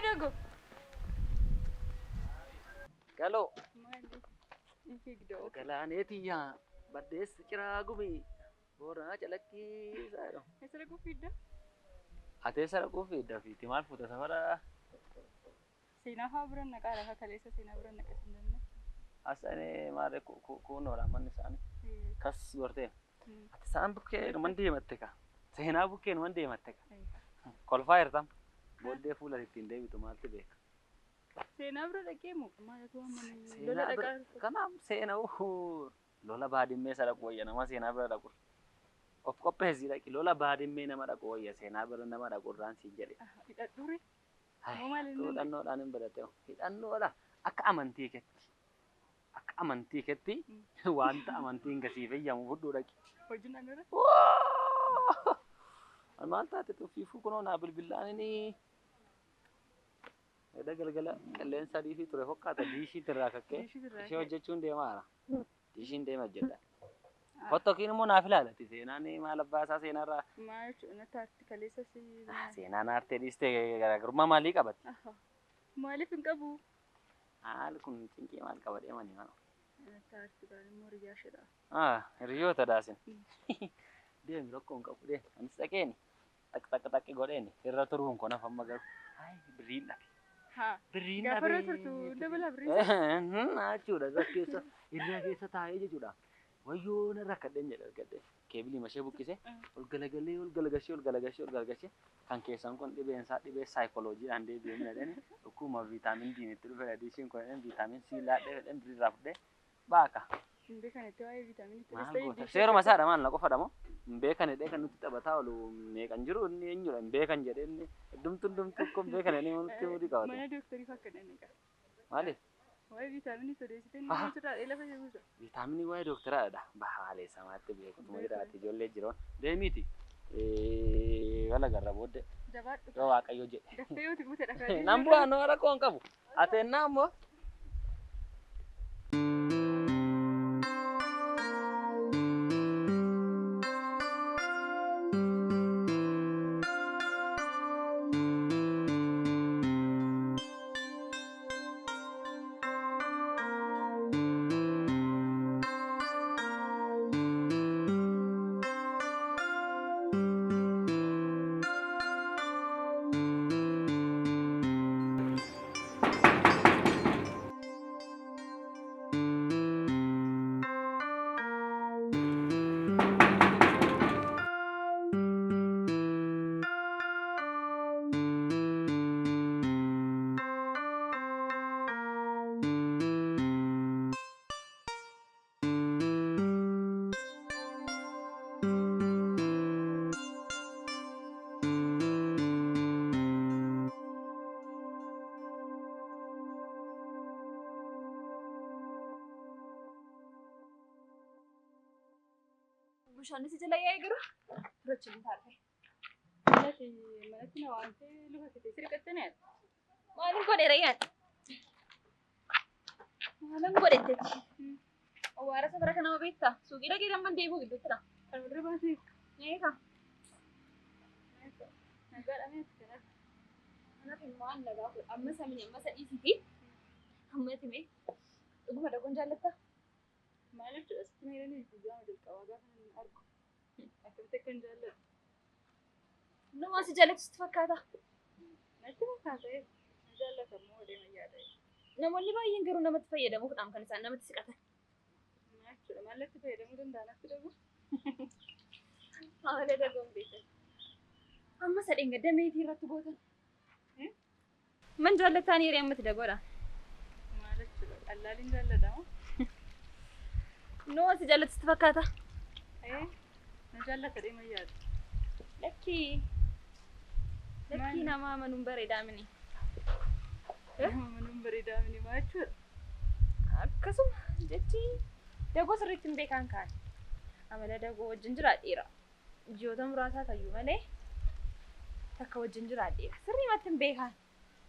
dago. Galoo. Maali? Ifigdoo. Galaaneetiyyaa baddeessa ciraa gumii booranaa calaqqii saayidha. Eessa gufidda? Ateessa dhaquu fiidda fiiti maal fuuta safara Seenaa haa biran naqaa lafa kaleessa seenaa biran naqasin danna. asane maal kuunoodha manni isaanii kas gortee ati isaan bukkee numan deematte ka seenaa bukkee numan deematte ka kolfaa jirtam booddee fuula ittiin deebitu maalti beeka. Seenaa bira dhaqee moo maaltu amani lola dhaqaa kanaaf seenaa lola baadimmee sadaqu wayya nama seenaa bira dhaqu of qopheessii dhaqi lola baadimmee nama dhaqu wayya seenaa bira nama dhaqu irraan siin jedhe. Hidhadhuure. Hidhannoodhaan hin badhatte hidhannoodha akka amantii keetti wanta amantiin gasii fayyamu fudhuu dhaqi. Hojiin anura. Maal taate tuffiifuu kunoo naa bilbilaanii galgala qilleensa diishii ture fakkaata diishii irraa kakkee ishee hojjechuun deemaara. Diishiin deema jedha. Fottokiin immoo naaf ilaalati seenaan maal abbaa isaa seenarraa. Maal jechuudha natti aarti kaleessa si. Seenaan aartee dhiistee garaagarummaa maalii qabatti? Maaliif hin qabu? Haal kun cinqii maal qaba deemanii mana. Natti aarti baal immoo hiriyaa shedha. Hiriyoota daasin. Deemi rakkoo hin qabu deemi. Anis dhaqeeni. Xaqxaqxaqi godheeni. Irra turuun kun afamma garuu. Biriin dhabe. Biriin dhabe. Gaafa turtu dabala biriin. Jechuudha keessa irra keessa taa'ee jechuudha. Wayyoo narra kadheen jedha argadde. Keebilii mashee buqqise ol galagashee kan keessan kun dhibeensaa dhibee saayikolojiidhaan deebi'ee mina dhani dhukkuma viitaamin D itti dhufe adiishiin kun viitaamin C laadhee fedhan birirraa fudhee baaka. Hin beekanitti waa'ee viitaaminii itti maal goota seeruma isaadha maal na qofadha moo hin beekanidhee kan nutti taphataa oolu meeqan jiru inni eenyudha hin beekan jedhee inni dumtu kun beekan inni nutti murii qabate. Mana dooktarii fakkaatan qaba. Maaliif? Waa'ee viitaaminii sodeessitee ni jirraa dheela fayyadamuudha. Viitaaminii waa'ee dooktaraadha. Bahaalee samaatti beekutuma jiraati ijoollee jiroon deemiiti. Wala garra booddee. Jabaadhu. Yoo waaqayyo jedhe. Daftee yoo tibbute dhagaa. Nan bu'aa noo rakkoo hin qabu. Ateennaa immoo. Bushaan si jala yaa'ee garuu rachuun taate. Manatti na waantee luka kitee sirqattanii yaadda. Maaliin godheera yaadda? Maaliin godhetteetti? Awwaara safara kanama beektaa? Suuqii dhaqee damman deemuu gidduuttidha. Kan walirra baasee. Eegaa. Nagaadhamee itti kana. Kanaaf immoo an nagaa kun amma samii amma sadhiisiiti. Amma timee dhuguma dagoon jaallattaa? Maal jechuudha sitti meeranii guyyaa jalqabaa gaafa inni argu. Akkamitti akkan jaalladhu. Nama si jaallatutti fakkaata. Natti fakkaata na jaallata immoo deema yaada. Namoonni baay'een garuu namatti fayyadamuudhaan kan isaan namatti siqatan. Maal jechuudha maallatti fayyadamuu danda'an akka dhabu. Haala dagoon beekan. Amma sadeen gadda meetii irratti gootan. Man jaallataan yeroo ammatti dagoodha. Maal jechuudha qallaaliin jaalladhamu. No si jaallatutti fakkaata. Na jaallata deema yaada. Lakkii nama amanuun bareedaa mini. Amanuun bareedaa mini maal jechuudha? Akkasuma jechi dagoo sirriitti hin beekan kaan. Amala dagoo wajjin jiraadheera. Ji'oota muraasaa tayyuu malee takka wajjin jiraadheera. Sirriimatti hin beekan.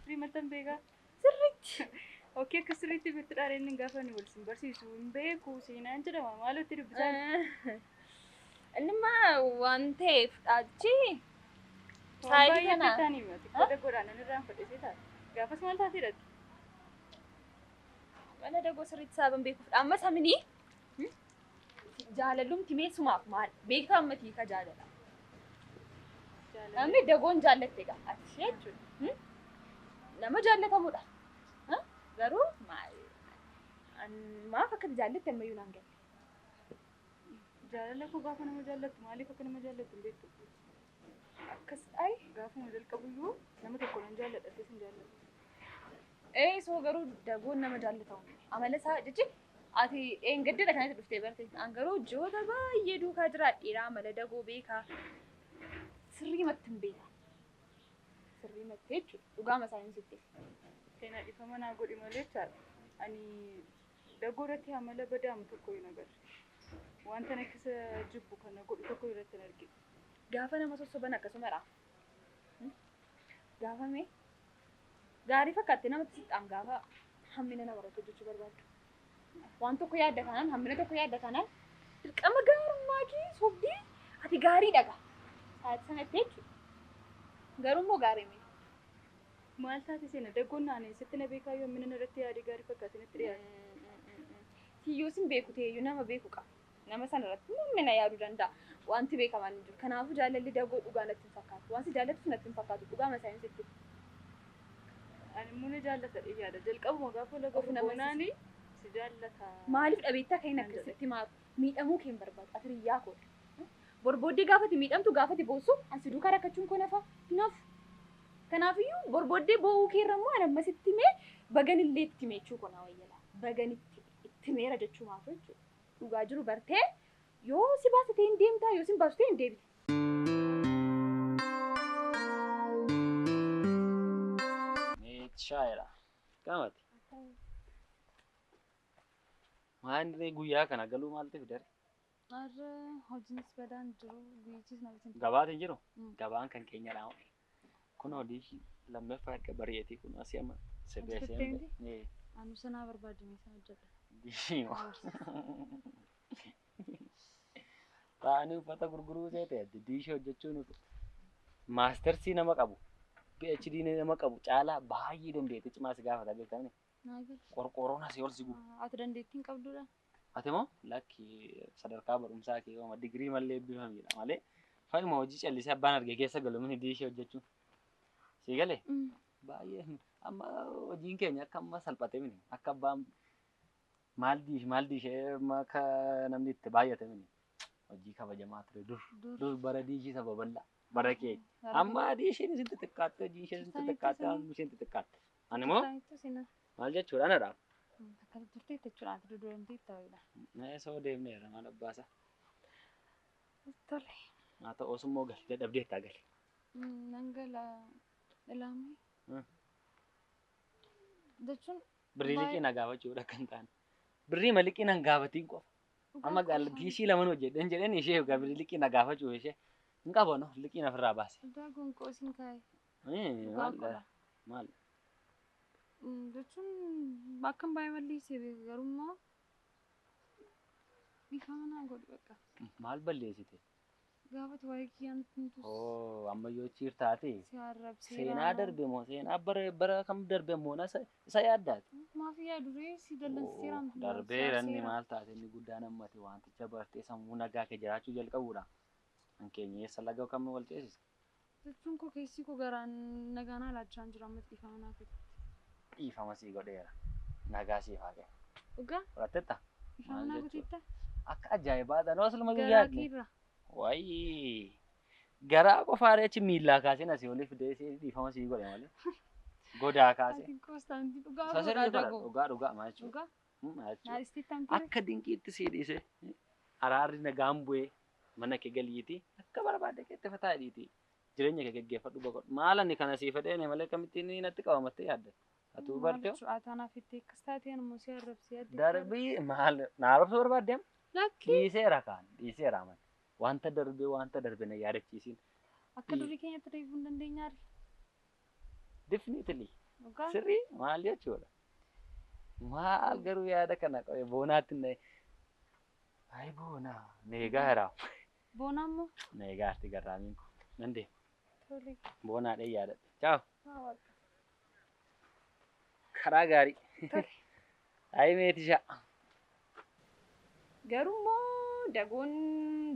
Sirriimatti hin beekan? Sirriitti. Ookee akka sirriitti birti dhaareen gaafa inni wal sin barsiisu hin beeku seenaan jedhama maalitti dubbisan? Innima waan ta'eef dhaachi. Saayidii kana. Dagoodhaan inni irraan fudhatee taate. Gaafas maal taatedha? Mana dagoo sirriitti saaban beekuuf amma samini jaalalumti meessumaaf maal beekaa ammatii ka jaalala. Namni dagoon jaallatte egaa ati jechuudha. Nama jaallatamudha. Garuu maaf akka jaallatte ammayyuu naan galle. Jaalala koo gaafa nama jaallattu maaliif akka nama jaallattu hin beektu? Akkas Gaafuma jalqabuyyuu nama tokko nan jaalladha ta'es hin jaalladhu. soo garuu dagoon nama jaallatamu. Amala isaa jechuun ati gadda kanatti dhuftee barte. An garuu joota baay'ee duukaa jiraadheera amala dagoo beekaa. Sirriimatti hin beeka. Sirriimatti jechuudha. Dhugaama saayinsiitti. Seenaa dhiifama naa godhi malee jechaadha. Ani dagoo irratti amala badaamu tokko hin agarre. Wanta nakkisa jibbu kana godhu tokko irratti hin argine. Gaafa nama sossoban akkasumadha. Gaafa mee gaarii fakkaattee namatti siqxaan gaafa hammina nama irratti hojjechuu barbaaddu. Waan tokko yaadda kanaan hammina tokko yaadda kanaan dirqama gaarummaa kee sobdii ati gaarii dhaga. Saati sanatti jechuudha. Garuu immoo gaarii miti. Maal taate seena daggoon naannoo sitti na beekaa yoo hammina irratti yaadii gaarii fakkaate natti dhiyaate. Tiyyoo sin beeku ta'eyyuu nama beeku qaba. Nama sana irratti hammina yaaduu danda'a. Wanti beekamaan hin jiru. Kanaafuu jaalalli dagoo dhugaa natti hin fakkaatu. Wanti jaallattu natti hin fakkaatu. Dhugaama saayinsiitti. Ani immoo ni jaallata yaada. Jalqabuma gaafa laga bonaanii si jaallata. Maaliif dhabeettaa kan hin akkasitti maafu? Miidhamuu kee hin barbaadu. Ati riyyaa koodha. Borbooddee gaafati miidhamtu gaafati boossu ansi duukaa rakkachuun koo nafa nafu. Kanaafiyyuu borbooddee boo'uu keerra immoo ani ammasitti mee baganillee itti meechuu koo naa wayyala. Baganitti itti meera jechuu maafu jechuudha. Dhugaa jiru bartee yoo si baasitee hin deemtaa yoo si hin baasitee hin deebite. Shaayira. Qaamati. Maanni guyyaa kana galuu maal ta'e fidare? Arra hojiinis badaan jiru guyyichis na bitin. Gabaatiin jiru? Gabaan kan keenya dhaa. Kun hojii lammaffaa erga bareetii kun asii amma sirreessee. Anu sanaa barbaadame sana hojjedha. Diishima. Taa'anii uffata gurguruu ta'e diishii hojjechuun maastersii nama qabu. PhD nama qabu caalaa baay'ee dandeettii cimaa si gaafata beektamni. Qorqoorroon asii ol si gubu. Ati dandeettiin qabdudha. Ati moo lakki sadarkaa barumsaa kee yooma digirii mallee eebbifamedha malee fayyuma hojii callisee abbaan argee keessa galu mini diishii hojjechuun. Si galee? Baay'ee amma hojiin keenya akka amma salphate mini akka abbaan maal diishee akka namni itti baay'ate mini hojii kabajamaa ture dur bara diishii saba bal'aa. Bara kee amma diishiin isin xixiqqaatte diishiin isin xixiqqaatte amma isin xixiqqaatte ani moo maal jechuudha na dhaab akka turtee jechuudha ati duduramtee ta'udha mee soo deemneera maal abbaasa tole haa ta'u osummoo gal dadhabdeettaa gal nan gala ilaamee jechuun birrii liqii na gaafachuudha kan ta'an birrii maliqii nan gaafatiin qofa amma gal diishii laman hojjedhan jedhan ishee birrii liqii na gaafachuu ishee Enggak bono, liki na firra basi. Udah gongko sing kai. Mal. Jechuun bakka baay'ee balleessee garummaa bifaanaa godhu bakka. Maal balleessite? Gaafati waa'ee kiyyaan tuntus. Amma yoo ciirtaate. Si arrabsee. Seenaa darbe moo seenaa bara kam darbe moo isa yaaddaati? Maaf yaaduree si dallansiseeraan. Darbeera inni maal taate inni guddaan ammate wanticha bartee sammuu nagaa kee jiraachuu jalqabuudha. Ankeenya eessa laga kam wal ceesise? Jechuun koo keessi koo garaan nagaanaa laachaan jira amma dhiifama naaf itti. Dhiifama sii godheera. Nagaa siif haa ga'e. Dhugaa? Fudhattetta? Dhiifama naaf itti. Akka ajaa'ibaadha noo asuluma guyyaadne. Wayii. Garaa qofaadha achi miillaa kaasee asii olii fidee dhiifama sii godhe malee. Godaa kaasee. Ati koostaantii dhugaa godhaa dhago. Dhugaa maal jechuudha? Dhugaa? Akka dinqiitti sii dhiise. Araarri nagaan bu'ee. Mana kee galiiti akka barbaadde keetti fataadhiiti jireenya kee geggeeffadhu boqodhu maal ani kana sii fedheene malee kamittiin natti qabamattee yaadda atuu bartee ataanaaf itti akkas taatee anammoo si arrabsee adda darbii maal naarobsuu barbaaddeem dhiiseera kaan dhiiseera aman wanta darbe na yaadachiisiin akka durii keenyatti deebuu hin dandeenyaari definitely sirrii maal jechuudha maal garuu yaada kana qabe boonaatti ay boona neegaa heraa Bonamo. Negaasti garraamiin kun nan deema. Tole. Boonaa dhee yaadadhe. Ciao. karaa gaarii. Ayi meetisha. Garuu dagoon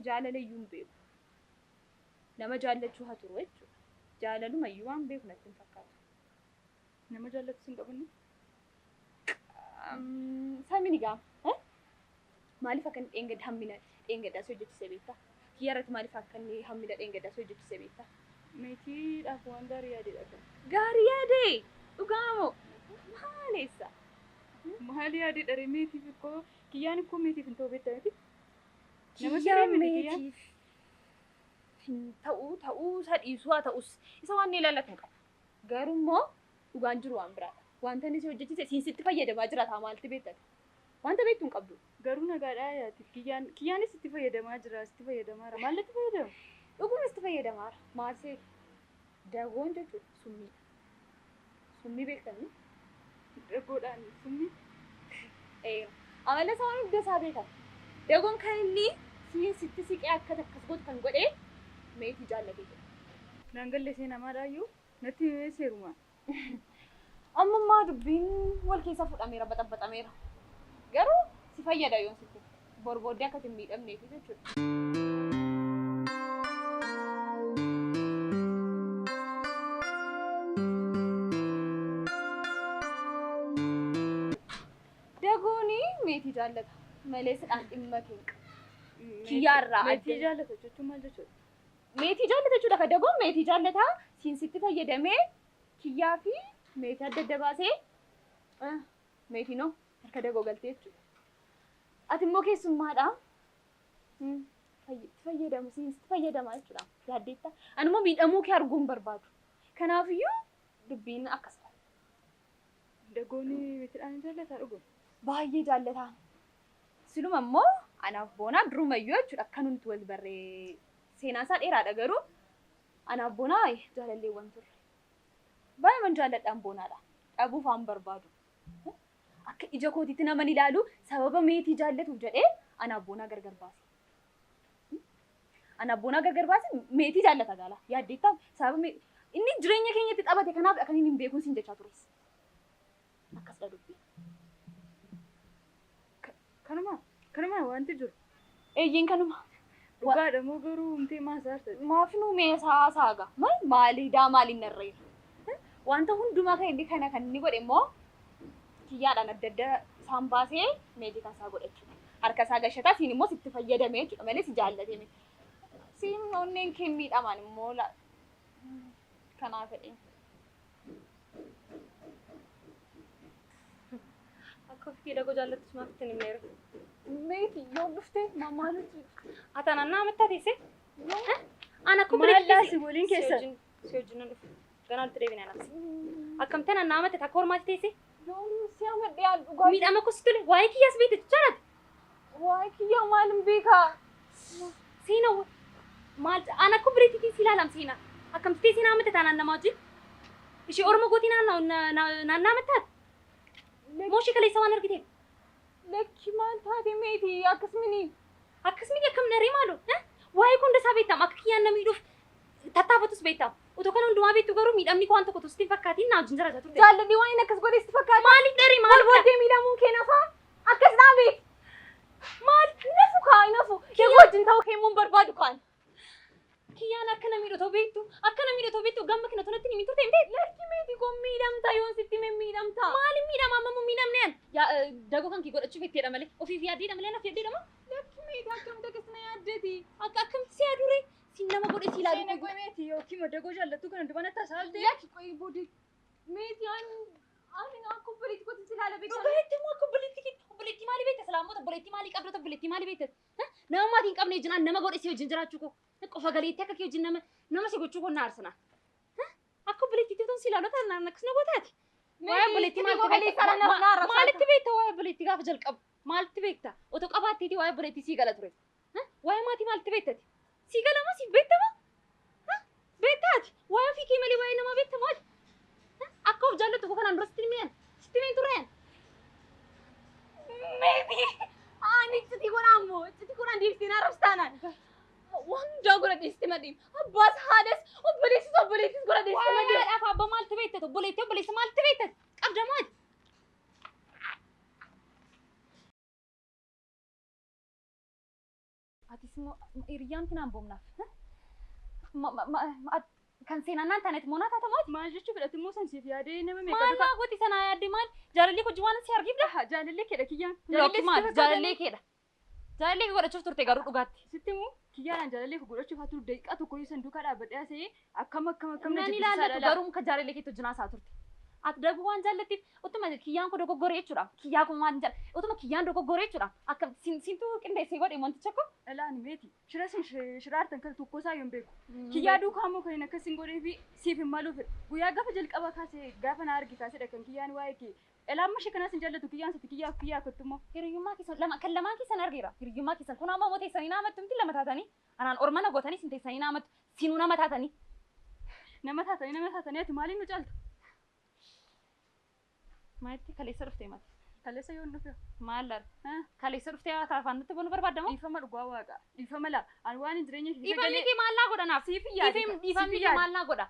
jaalalayyuu hin beeku. Nama jaallachuu haa turu jechuudha. Jaalalumayyuu waan beeku natti hin fakkaatu. Nama jaallatu sin qabani? Samini gaama. Maaliif akka inni dheengadda hammina dheengaddaa si hojjechise beektaa? Kiyyarratti maaliif akka inni hammina dheengaddaa si hojjechise beektaa? Meetiidhaaf waan gaarii yaadedha. Gaarii yaadee dhugaamoo maaleessa? Maali yaadedha ree meetiif ikkoo kiyyaan ikkoo meetiif hin ta'u beektaa miti? Kiyyaan meetiif hin ta'uu sadhiisuu haa ta'us isa waan inni ilaallatu hin qabu. Garuu immoo dhugaan jiru waan biraadha. Wanta inni si hojjechise siin sitti fayyadamaa jiraata maalti beektan? Wanta beektu hin qabdu. Garuu nagaadhaa yaati kiyyaanis itti fayyadamaa jira itti fayyadamaa jira maal itti fayyadamu? Dhuguun itti fayyadamaa jira maasee dagoon jechuudha summiidha. Summii beektanii? Dagoodhaan summii? Amala isaa waan hunda isaa beekan. Dagoon kan inni siin sitti siqee akka takkas gootu kan godhee meetii jaallatee jira. Naangallee seenamaadhaayyuu natti himee seerumaa. Ammammaa dubbiin wal keessa fudhameera baxabaxameera. Garuu si fayyada yoon sitti borbooddee akka hin miidhamneef jechuudha. Dagooni meetii jaallata malee sidhaan dhimma keenya. Kiyyaarraa meetii jaallata jechuun maal jechuudha? Meetii jaallata jechuudha. Ka dagoon meetii jaallata siin sitti fayyadamee kiyyaa fi meetii adda adda baasee meetii noo harka dagoo galtee jechuudha. Ati immoo keessummaadha. Fayyadamu siin sitti fayyadamaa jechuudha. Yaaddeetta. Ani immoo miidhamuu kee arguun barbaadu. Kanaafiyyuu dubbiin akkasidha. Dagooni meetiidhaan jaallataa dhuguun? Baay'ee jaallataa. Siluma immoo anaaf boonaa durumayyuu jechuudha. Akka nuti wal barree seenaan isaa dheeraadha garuu anaaf boonaa jaalalleewwan turre. Baay'eeman jaalladhaan boonaadha. Dhabuuf waan barbaadu. Akka ija kootiitti nama ni ilaalu sababa meetii jaallatuuf jedhee anaaf boonaa gargar baase. Anaaf boonaa gargar baase meetii jaallata gaala. Yaaddeettaa sababa inni jireenya keenyatti qabate kanaaf akka inni hin beekuun siin jechaa tures. Akkasidha dubbii. Kanuma wanti jiru. Eeyyiin kanuma. Dhugaadha moo garuu humtee maasaarta? Maafnuu meesaa saaga. Maaliidhaa maaliin narreera? Wanta hundumaa kan inni kan inni godhe immoo kiyyaadhaan adda adda isaan baasee meetii kan isaa godhachuudha. Harka isaa gashataa siin immoo sitti fayyadamee jechuudha malee si jaallatee miti. Siin onneen kee miidhaman immoo kanaaf jedhee. Akka ofii dagoo jaallattus maaf ittiin himneera. Meetii yoo dhuftee maalitti? Ati anannaa amattaa teessee? Ana akkuma Maallaa si waliin keessa. Si wajjin nan dhufu. Ganaa walitti deebinee anaaf. Akkamtaan annaa amatte takka hormaatti teessee? Si amadhee al dhugaa. Miidhama koo si tole waa'ee kiyyaas beekte jechaadha. Waa'ee kiyyaa maalin beekaa? Siina maal ana akkuma bireetiitiin si ilaalam siina. Akkamtee siina amatte taanaan namaa wajjin? Ishee orma gootii naannaa amattaati? Mooshii kaleessa waan argiteef. Lakki maal taate meetii akkasumini akkam naree maaloo? Waa'ee kun dasaa beektam akka kiyyaan na miidhuuf tattaafatus beektam. Otoo kana hundumaa beektu garuu miidhamni koo waan tokko tosii fakkaatiin naa wajjin jiraachaa turte. Jaalladhi waan inni akkas godhe sitti fakkaata. Maaliif dheerii maal booddee miidhamuun kee nafaa? Akkas naa beek. Maal nafu kaa nafu. Kee wajjin ta'uu kee immoo barbaadu kaan. Kiyyaan akka na miidhotoo beektu gamma kina tonatti ni miidhute hin beektu. Lakki meetii koo miidhamta yoon sitti mee miidhamta. Maaliif miidhama amma miidhamne an? Dagoo kan kee godhachuuf itteedha malee ofiif yaaddeedha malee naaf yaaddeedha. Lakki meetii akkam dagasna yaaddeeti. Akkamitti si yaadure? Si nama godhe si ilaalu. Seenaa meetii yookiin dagoo jaallattu kana dubana tasaaltee. Lakki qoy boodi. Meetii ani akka obboleetti kooti si ilaala beektaa. Obboleetti maali beekta? Salaamoota obboleetti maali qabdota obboleetti maali beekta? Nama maatiin qabne wajjin nama godhe si wajjin jiraachuu koo. Qofa galeetti akka kee wajjin nama si gochuu koo na aarsana. Akka obboleettiitti otoo si ilaalota naan akkas na gootaati. Waa'ee obboleettii maalitti beekta? Waa'ee obboleettii gaafa jalqabu maalitti beekta? Otoo qabaatteeti waa'ee obboleettii sii gala ture. Waa'ee maatii maalitti beektati? Sii gala moo siif beektama? Beektaati? Waa'ee ofii kee malee waa'ee namaa beektamaati? Akka of jaallattu koo kanaan dura sitti himeen? Sitti himeen tureen? Meetii! Ani itti godhaan deebisteen arrabstaanaan. Wanta godha deessite madhiin. Abbaas haadhas obboleessis godha deessite madhiin. Waa'ee abbaa maaltu beektatu? Obboleessi maaltu beektatu? Qabda maali? Atis immoo hiriyyaan kinaan boomnaaf. Kan seenaan taneet moonaa taatamooti. Maal jechuu fedhate immoo san siif yaadee nama meeqa Maal naa gooti sanaa yaadde maal? Jaalallee hojii waan si argifda? jaalallee keedha kiyyaan. Lokki maal jaalallee keedha. Jaalallee kee godhachuuf turte garuu dhugaatti. Sitti immoo kiyyaadhaan jaalallee kee godhachuuf haa turu daqiiqaa tokko yoo san duukaa dhaabbadhee asee akkam Nani ilaallatu garuu kan jaalallee keetti hojjinaa isaa turte. Ati daguu waan jaallattiif utuma kiyyaan koo dogoggoree jechuudha. Kiyyaa kun waan jaal utuma kiyyaan dogoggoree jechuudha. Akka sintuu qindeessee godhe wanticha ko. Elaan meeti shira sin shiraartan kan tokko isaa yoon beeku. Kiyyaa duukaa immoo kan akkasin godhee fi siif hin maluuf guyyaa gaafa jalqaba kaasee gaafa na argi kaasedha kan kiyyaan waa'ee kee. Elaan mashee kanas hin jaallatu kiyyaan sati kiyyaa akkattummoo. Hiriyyummaa keessan kan lamaan keessan argeera. Hiriyyummaa keessan kun amma mooteessanii nama mattumti lama taatanii. Anaan orma na gootanii sin teessanii nama mattu. Sinuu nama taatanii. Nama taatanii ati maaliin nu caalta? Maatii kaleessa dhuftee mati. Kaleessa yoon dhufe. Maallar? Kaleessa dhuftee afaan nutti boonu barbaadamoo? Dhiifama dhugaa waaqa. Dhiifama laa. Ani waan hin jireenya keessa Dhiifamni kee maal naa godhanaaf? Dhiifamni kee maal naa godha?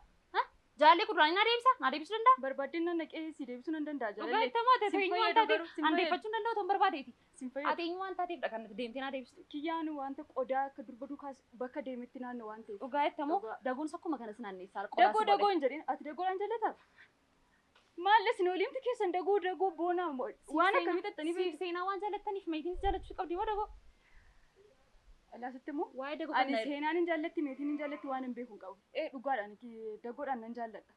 Jaalallee kuduraan na deebisa? Na deebisuu danda'a? Barbaaddeen nan naqee si deebisuu nan danda'a Dhugaa jaalallee. itti moote eenyu waan taateef andeeffachuu danda'u ton barbaadeeti. Sin fayyadu. Ati eenyu waan taateefdha kan nuti deemtee na deebistu. Kiyyaan wanta qodaa akka durba duukaas bakka deemetti naannoo waan ta'eef. Dhugaa itti moo dagoon akkuma kanas naanneessaa Dagoo hin jedhin ati dagoodhaan jallataa? Maallee sin oliimti keessan dagoo boonaa waan akkamii xaxxaniif seenaa waan jaallattaniif meetiin jaallachuu qabdi moo dagoo? Alaasitti immoo Waa'ee dagoo ani seenaan hin jaallatti meetiin hin jaallatti waan hin beeku hin qabu. Dhugaadhaan dagoodhaan nan jaalladha.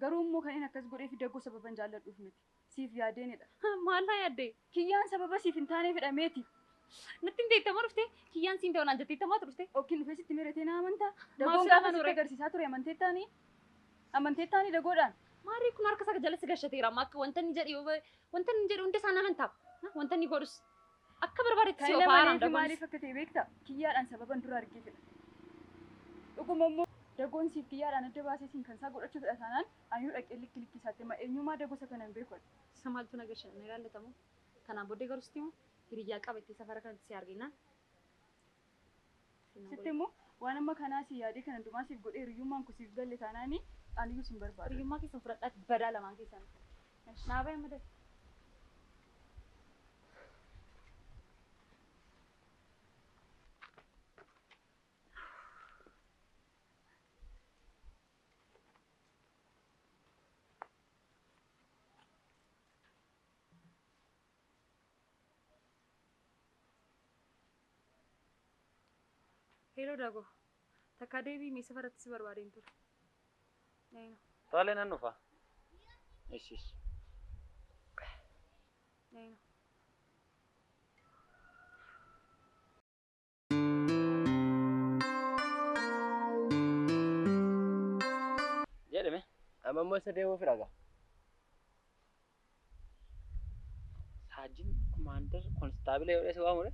Garuu immoo kan inni akkas godhee fi dagoo sababan jaalladhuuf miti. Siif yaadeenidha. Maal naa yaaddee? Kiyyaan sababa siif hin taaneefidha meeti. Natti hin teettamaa dhufte kiyyaan siin ta'u naan jetteettamaa turte. Yookiin dhufee sitti miratee na amantaa. Maaf Dagoon si gaafa amanuu sitti ree? agarsiisaa ture amanteettaanii dagoodhaan. Maarii kun harka isaa jalatti gashateera amma akka wanta inni jedhu hundi isaan amantaaf. Wanta inni godhus akka barbaadetti si Kan ofaaraan nama dagoon. maaliif akka ta'e beektaa? Kiyyaadhaan sababan dura argee fedha. Dhuguma immoo dagoon siif kiyyaadhaan adda baasee siin kan isaa godhachuu fedha taanaan ayyuu dhaqee likki isaatti ma eenyummaa dagosa kana hin beeku. Isa maaltu na gashan na ilaallatamu. Kanaan booddee garuu sitti immoo hiriyyaa qabattee safara kanatti si arginaan. Sitti immoo waan amma kanaa si yaadee kan hundumaa siif godhee hiriyyummaan kun siif galle taanaanii aniyyuu sin barbaadu. Hiriyyummaa keessan fudhadhaatti badaa lamaan keessan. Naa bahe madda. Hello Dago. Takka deebii mee safaratti si barbaadeen ture. Tole nan dhufa. Ishi. Jedhame. Amma immoo isa deemuuf dhaga. Saajin Commander Constable yoo dheesse waamure.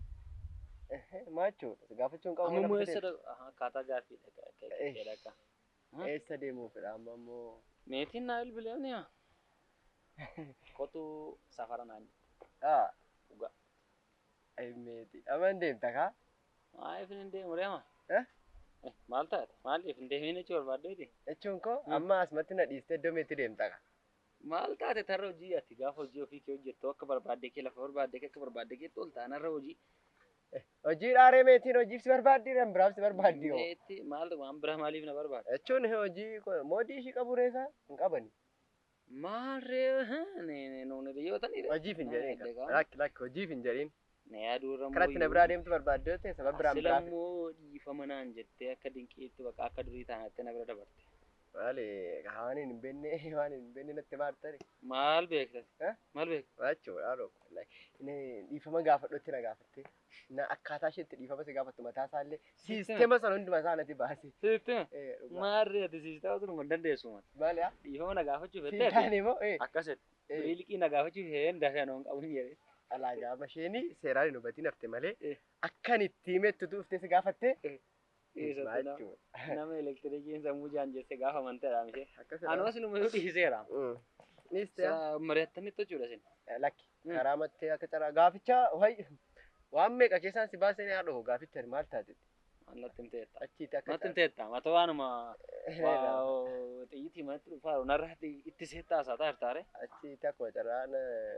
Maachuudha. Gaafachuun qabu. Amma immoo eessa akkaataa gaaffiidha. Eessa deemuufidha amma immoo. Meetiin naa bilbileemni haa. Kotu safara naan. Dhugaa. Ay meeti. Amma hin deemta kaa? Maaliif hin deemu reema? Maal taate? Maaliif hin deemin jechuu barbaaddeeti? Jechuun koo amma asumatti na dhiistee iddoo meetti deemta kaa? Maal taate tarra hojii ati gaafa hojii ofii kee hojjettu akka barbaadde kee lafa barbaadde kee akka barbaadde kee ol taanarra hojii. Hojii dhaaree meetiin hojiif si barbaaddi kan biraaf si barbaaddi hoo? Meetii maal waan biraa maaliif na barbaadda? Jechuun hojii moodii ishii qabu reesaa hin qabani. Maal ree nuuni dhiyyootanii Hojiif hin jedhin lakki hojiif hin jedhin. na yaaduu irra Karatti na biraa deemtu barbaadde ta'e sababa biraan biraa. Silammoo dhiifama naan jettee akka dinqiitti bakka akka durii taanaatti na bira dabarte. Maali waan hin beekne natti maartani. Maal beektas? Maal beektas? Jechuudha dhokko. Dhiifama gaafadhutti na gaafatte. Na akkaataa isheetti dhiifama si gaafattu mataa isaallee siisteema sana hunduma isaa natti baase. Siistema? Maarree ati siisteema sun hin dandeessu maa. Maali haa? Dhiifama na gaafachuuf Si jettee taane moo? akkasitti. Biriiliqii na gaafachuuf hin dafee anoon qabuun jedhee. Alaa gaafa isheen seeraan hin hubatiin hafte malee akkan itti himettu dhuftee si gaafatte. Nama elektiriikiin sammuu jaan jesse gaafa amanteedhaan ishee. Anoo sinuma yoo dhiiseera. Mari'attanitti jechuudha sin. Lakki karaa mattee akka carraa gaaficha waan meeqa keessaan si baasanii haa dhufu gaaficha maal taate? Natti hin teetta. Achitti akka Natti hin teetta. Mata waanuma xiyyitii manatti dhufaa narratti itti seettaa isaa taartaare. achitti akkuma carraa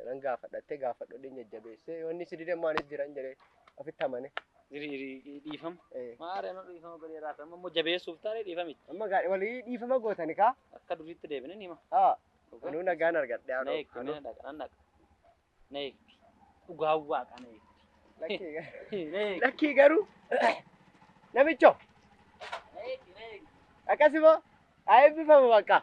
nan gaafadhattee gaafadhu dhiin jajjabeessee wanni si didee maanis jiran jedhee ofitti amane. Dhiifama. Maaree no dhiifama godhee raafama immoo jabeessuuf taaree dhiifamitti. Amma gaadhi walii dhiifama gootani kaa? Akka duriitti deebine nima. Anuu nagaan argadhe haa Neek dhoofu. mee dhaqa nan dhaqa. Neek dhugaa waaqa neek. Neek. Lakkii garuu namicho Neek neek. akkasuma haa eebbifamu bakka.